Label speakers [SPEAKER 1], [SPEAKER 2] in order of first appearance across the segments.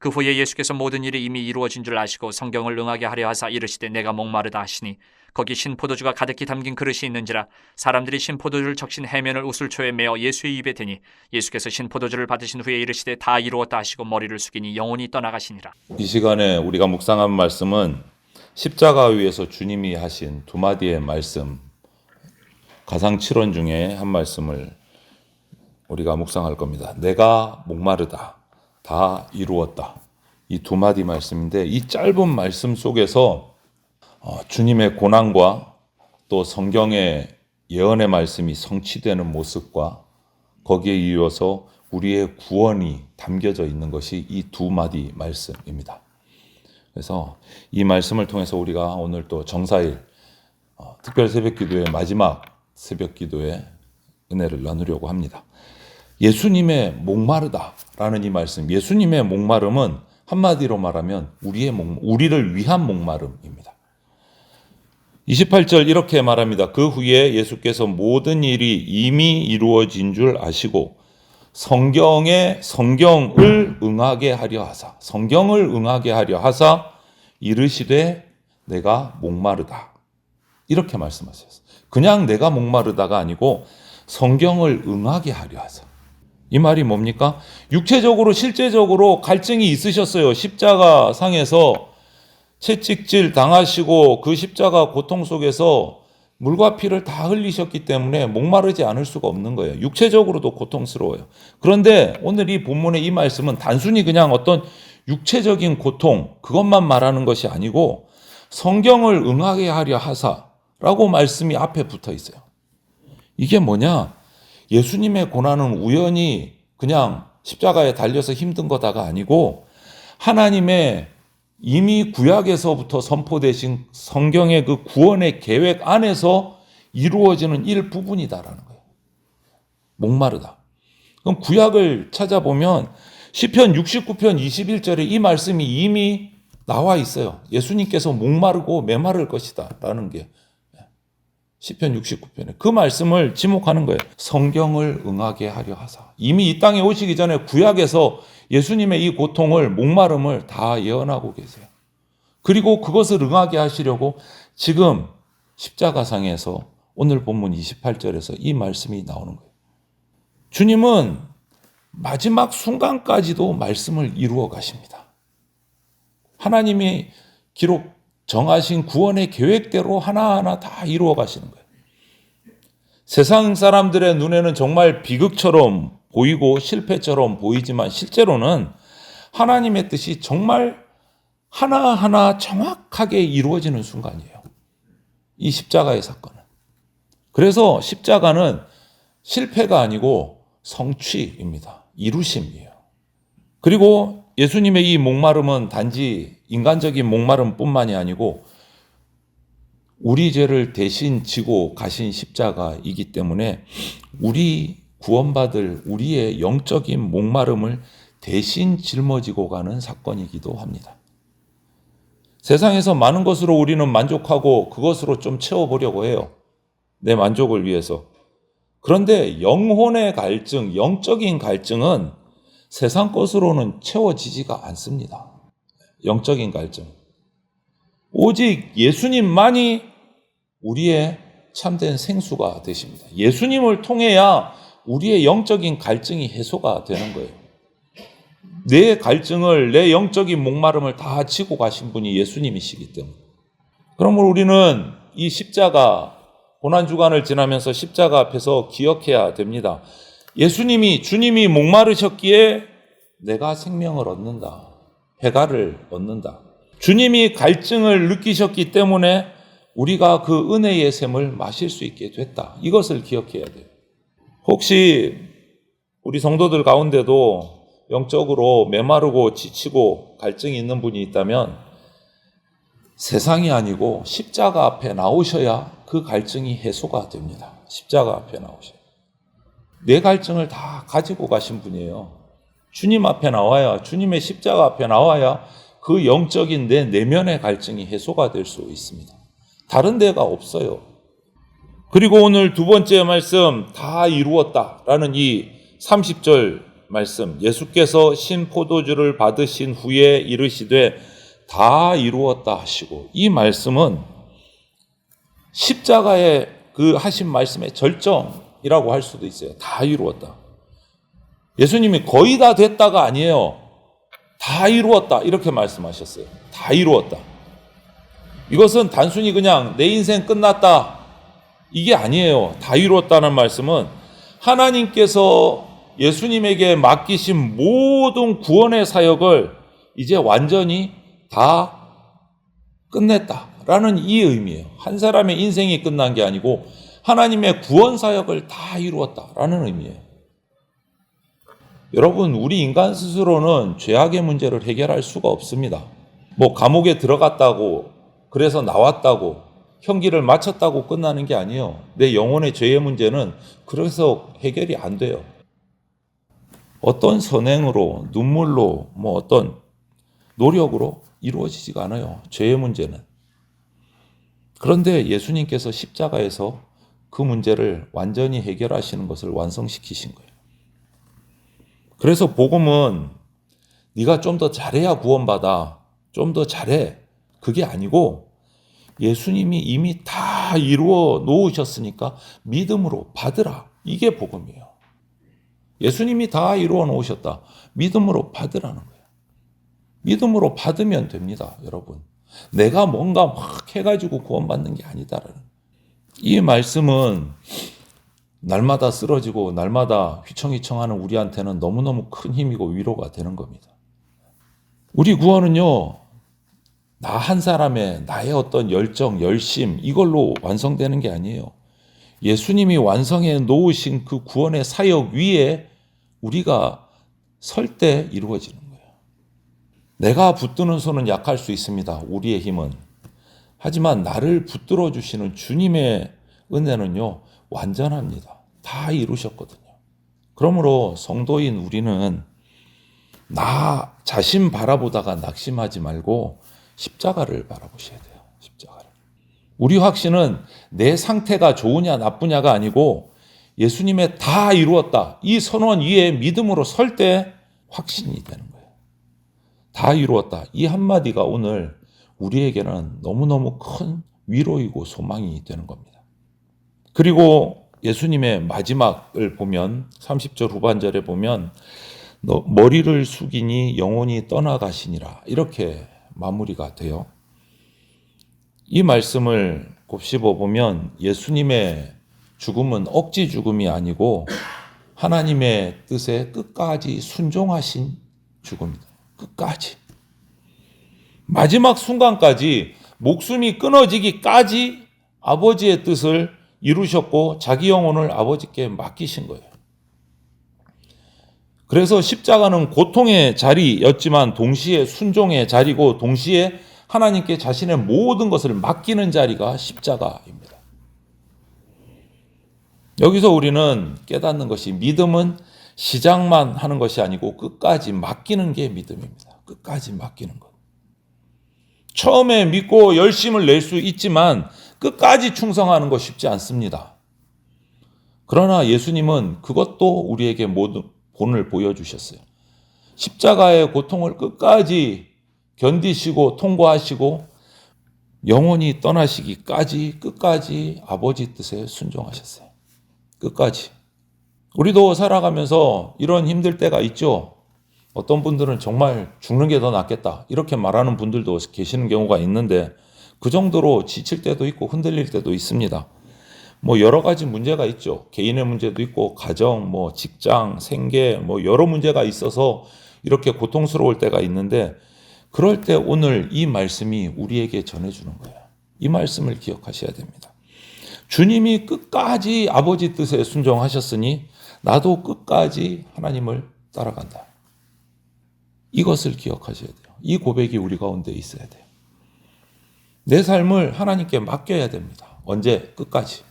[SPEAKER 1] 그 후에 예수께서 모든 일이 이미 이루어진 줄 아시고 성경을 응하게 하려 하사 이르시되 내가 목마르다 하시니 거기 신포도주가 가득히 담긴 그릇이 있는지라 사람들이 신포도주를 적신 해면을 우슬초에 메어 예수의 입에 대니 예수께서 신포도주를 받으신 후에 이르시되 다 이루었다 하시고 머리를 숙이니 영혼이 떠나가시니라.
[SPEAKER 2] 이 시간에 우리가 묵상한 말씀은 십자가 위에서 주님이 하신 두 마디의 말씀, 가상 7원 중에 한 말씀을 우리가 묵상할 겁니다. 내가 목마르다, 다 이루었다. 이 두 마디 말씀인데 이 짧은 말씀 속에서 주님의 고난과 또 성경의 예언의 말씀이 성취되는 모습과 거기에 이어서 우리의 구원이 담겨져 있는 것이 이 두 마디 말씀입니다. 그래서 이 말씀을 통해서 우리가 오늘 또 정사일 특별 새벽기도의 마지막 새벽기도의 은혜를 나누려고 합니다. 예수님의 목마르다라는 이 말씀, 예수님의 목마름은 한마디로 말하면 우리를 위한 목마름입니다. 28절 이렇게 말합니다. 그 후에 예수께서 모든 일이 이미 이루어진 줄 아시고 성경을 응하게 하려 하사 이르시되 내가 목마르다. 이렇게 말씀하셨어요. 그냥 내가 목마르다가 아니고 성경을 응하게 하려 하사. 이 말이 뭡니까? 육체적으로 실제적으로 갈증이 있으셨어요. 십자가 상에서 채찍질 당하시고 그 십자가 고통 속에서 물과 피를 다 흘리셨기 때문에 목마르지 않을 수가 없는 거예요. 육체적으로도 고통스러워요. 그런데 오늘 이 본문의 이 말씀은 단순히 그냥 어떤 육체적인 고통, 그것만 말하는 것이 아니고 성경을 응하게 하려 하사라고 말씀이 앞에 붙어 있어요. 이게 뭐냐? 예수님의 고난은 우연히 그냥 십자가에 달려서 힘든 거다가 아니고 하나님의 이미 구약에서부터 선포되신 성경의 그 구원의 계획 안에서 이루어지는 일부분이다라는 거예요. 목마르다. 그럼 구약을 찾아보면 시편 69편 21절에 이 말씀이 이미 나와 있어요. 예수님께서 목마르고 메마를 것이다 라는 게 시편 69편에 그 말씀을 지목하는 거예요. 성경을 응하게 하려 하사. 이미 이 땅에 오시기 전에 구약에서 예수님의 이 고통을, 목마름을 다 예언하고 계세요. 그리고 그것을 응하게 하시려고 지금 십자가상에서 오늘 본문 28절에서 이 말씀이 나오는 거예요. 주님은 마지막 순간까지도 말씀을 이루어 가십니다. 하나님이 기록 정하신 구원의 계획대로 하나하나 다 이루어 가시는 거예요. 세상 사람들의 눈에는 정말 비극처럼 보이고 실패처럼 보이지만 실제로는 하나님의 뜻이 정말 하나하나 정확하게 이루어지는 순간이에요. 이 십자가의 사건은. 그래서 십자가는 실패가 아니고 성취입니다. 이루심이에요. 그리고 예수님의 이 목마름은 단지 인간적인 목마름뿐만이 아니고 우리 죄를 대신 지고 가신 십자가이기 때문에 우리 구원받을 우리의 영적인 목마름을 대신 짊어지고 가는 사건이기도 합니다. 세상에서 많은 것으로 우리는 만족하고 그것으로 좀 채워보려고 해요. 내 만족을 위해서. 그런데 영혼의 갈증, 영적인 갈증은 세상 것으로는 채워지지가 않습니다. 영적인 갈증. 오직 예수님만이 우리의 참된 생수가 되십니다. 예수님을 통해야 우리의 영적인 갈증이 해소가 되는 거예요. 내 갈증을, 내 영적인 목마름을 다 지고 가신 분이 예수님이시기 때문에. 그러므로 우리는 이 십자가, 고난주간을 지나면서 십자가 앞에서 기억해야 됩니다. 주님이 목마르셨기에 내가 생명을 얻는다. 해갈을 얻는다. 주님이 갈증을 느끼셨기 때문에 우리가 그 은혜의 샘을 마실 수 있게 됐다. 이것을 기억해야 돼요. 혹시 우리 성도들 가운데도 영적으로 메마르고 지치고 갈증이 있는 분이 있다면 세상이 아니고 십자가 앞에 나오셔야 그 갈증이 해소가 됩니다. 십자가 앞에 나오셔야. 내 갈증을 다 가지고 가신 분이에요. 주님 앞에 나와야, 주님의 십자가 앞에 나와야 그 영적인 내 내면의 갈증이 해소가 될 수 있습니다. 다른 데가 없어요. 그리고 오늘 두 번째 말씀, 다 이루었다라는 이 30절 말씀, 예수께서 신포도주를 받으신 후에 이르시되 다 이루었다 하시고, 이 말씀은 십자가의 그 하신 말씀의 절정이라고 할 수도 있어요. 다 이루었다. 예수님이 거의 다 됐다가 아니에요. 다 이루었다 이렇게 말씀하셨어요. 다 이루었다. 이것은 단순히 그냥 내 인생 끝났다 이게 아니에요. 다 이루었다는 말씀은 하나님께서 예수님에게 맡기신 모든 구원의 사역을 이제 완전히 다 끝냈다라는 이 의미예요. 한 사람의 인생이 끝난 게 아니고 하나님의 구원 사역을 다 이루었다라는 의미예요. 여러분, 우리 인간 스스로는 죄악의 문제를 해결할 수가 없습니다. 뭐 감옥에 들어갔다고, 그래서 나왔다고, 형기를 마쳤다고 끝나는 게 아니에요. 내 영혼의 죄의 문제는 그래서 해결이 안 돼요. 어떤 선행으로, 눈물로, 뭐 어떤 노력으로 이루어지지가 않아요. 죄의 문제는. 그런데 예수님께서 십자가에서 그 문제를 완전히 해결하시는 것을 완성시키신 거예요. 그래서 복음은 네가 좀 더 잘해야 구원받아, 좀 더 잘해, 그게 아니고 예수님이 이미 다 이루어 놓으셨으니까 믿음으로 받으라. 이게 복음이에요. 예수님이 다 이루어 놓으셨다. 믿음으로 받으라는 거예요. 믿음으로 받으면 됩니다, 여러분. 내가 뭔가 막 해가지고 구원받는 게 아니다라는. 이 말씀은 날마다 쓰러지고 날마다 휘청휘청하는 우리한테는 너무너무 큰 힘이고 위로가 되는 겁니다. 우리 구원은요, 나 한 사람의 나의 어떤 열정, 열심 이걸로 완성되는 게 아니에요. 예수님이 완성해 놓으신 그 구원의 사역 위에 우리가 설 때 이루어지는 거예요. 내가 붙드는 손은 약할 수 있습니다. 우리의 힘은. 하지만 나를 붙들어 주시는 주님의 은혜는요, 완전합니다. 다 이루셨거든요. 그러므로 성도인 우리는 나 자신 바라보다가 낙심하지 말고 십자가를 바라보셔야 돼요. 십자가를. 우리 확신은 내 상태가 좋으냐 나쁘냐가 아니고 예수님의 다 이루었다. 이 선언 위에 믿음으로 설 때 확신이 되는 거예요. 다 이루었다. 이 한마디가 오늘 우리에게는 너무너무 큰 위로이고 소망이 되는 겁니다. 그리고 예수님의 마지막을 보면 30절 후반절에 보면 너 머리를 숙이니 영혼이 떠나가시니라 이렇게 마무리가 돼요. 이 말씀을 곱씹어 보면 예수님의 죽음은 억지 죽음이 아니고 하나님의 뜻에 끝까지 순종하신 죽음이다. 끝까지. 마지막 순간까지 목숨이 끊어지기까지 아버지의 뜻을 이루셨고 자기 영혼을 아버지께 맡기신 거예요. 그래서 십자가는 고통의 자리였지만 동시에 순종의 자리고 동시에 하나님께 자신의 모든 것을 맡기는 자리가 십자가입니다. 여기서 우리는 깨닫는 것이 믿음은 시작만 하는 것이 아니고 끝까지 맡기는 게 믿음입니다. 끝까지 맡기는 것. 처음에 믿고 열심을 낼 수 있지만 끝까지 충성하는 거 쉽지 않습니다. 그러나 예수님은 그것도 우리에게 모든 본을 보여주셨어요. 십자가의 고통을 끝까지 견디시고 통과하시고 영원히 떠나시기까지 끝까지 아버지 뜻에 순종하셨어요. 끝까지. 우리도 살아가면서 이런 힘들 때가 있죠. 어떤 분들은 정말 죽는 게 더 낫겠다 이렇게 말하는 분들도 계시는 경우가 있는데 그 정도로 지칠 때도 있고 흔들릴 때도 있습니다. 뭐 여러 가지 문제가 있죠. 개인의 문제도 있고 가정, 뭐 직장, 생계, 뭐 여러 문제가 있어서 이렇게 고통스러울 때가 있는데 그럴 때 오늘 이 말씀이 우리에게 전해주는 거예요. 이 말씀을 기억하셔야 됩니다. 주님이 끝까지 아버지 뜻에 순종하셨으니 나도 끝까지 하나님을 따라간다. 이것을 기억하셔야 돼요. 이 고백이 우리 가운데 있어야 돼요. 내 삶을 하나님께 맡겨야 됩니다. 언제? 끝까지.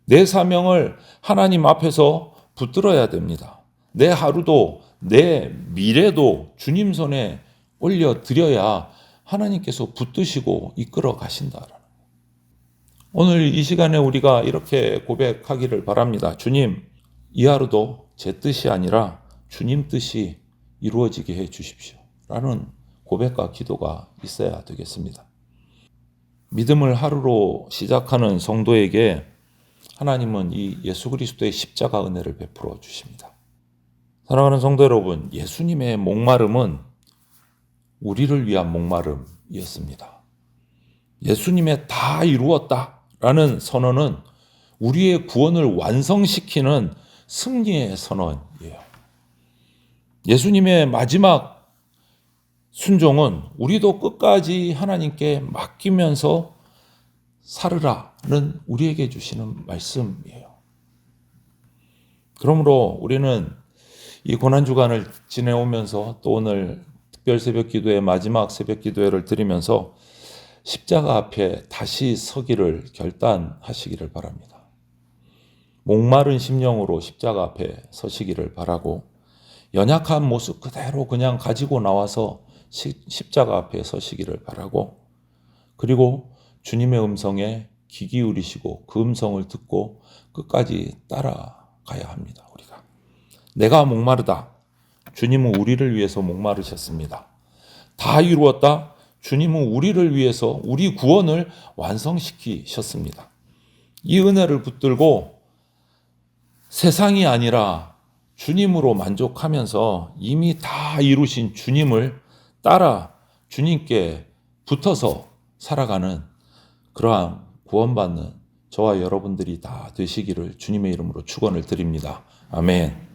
[SPEAKER 2] 내 사명을 하나님 앞에서 붙들어야 됩니다. 내 하루도 내 미래도 주님 손에 올려드려야 하나님께서 붙드시고 이끌어 가신다. 오늘 이 시간에 우리가 이렇게 고백하기를 바랍니다. 주님, 이 하루도 제 뜻이 아니라 주님 뜻이 이루어지게 해 주십시오. 라는 고백과 기도가 있어야 되겠습니다. 믿음을 하루로 시작하는 성도에게 하나님은 이 예수 그리스도의 십자가 은혜를 베풀어 주십니다. 사랑하는 성도 여러분, 예수님의 목마름은 우리를 위한 목마름이었습니다. 예수님의 다 이루었다라는 선언은 우리의 구원을 완성시키는 승리의 선언이에요. 예수님의 마지막 순종은 우리도 끝까지 하나님께 맡기면서 살으라는 우리에게 주시는 말씀이에요. 그러므로 우리는 이 고난주간을 지내오면서 또 오늘 특별 새벽 기도의 마지막 새벽 기도회를 드리면서 십자가 앞에 다시 서기를 결단하시기를 바랍니다. 목마른 심령으로 십자가 앞에 서시기를 바라고 연약한 모습 그대로 그냥 가지고 나와서 십자가 앞에 서시기를 바라고 그리고 주님의 음성에 귀 기울이시고 그 음성을 듣고 끝까지 따라가야 합니다. 우리가 내가 목마르다. 주님은 우리를 위해서 목마르셨습니다. 다 이루었다. 주님은 우리를 위해서 우리 구원을 완성시키셨습니다. 이 은혜를 붙들고 세상이 아니라 주님으로 만족하면서 이미 다 이루신 주님을 따라 주님께 붙어서 살아가는 그러한 구원받는 저와 여러분들이 다 되시기를 주님의 이름으로 축원을 드립니다. 아멘.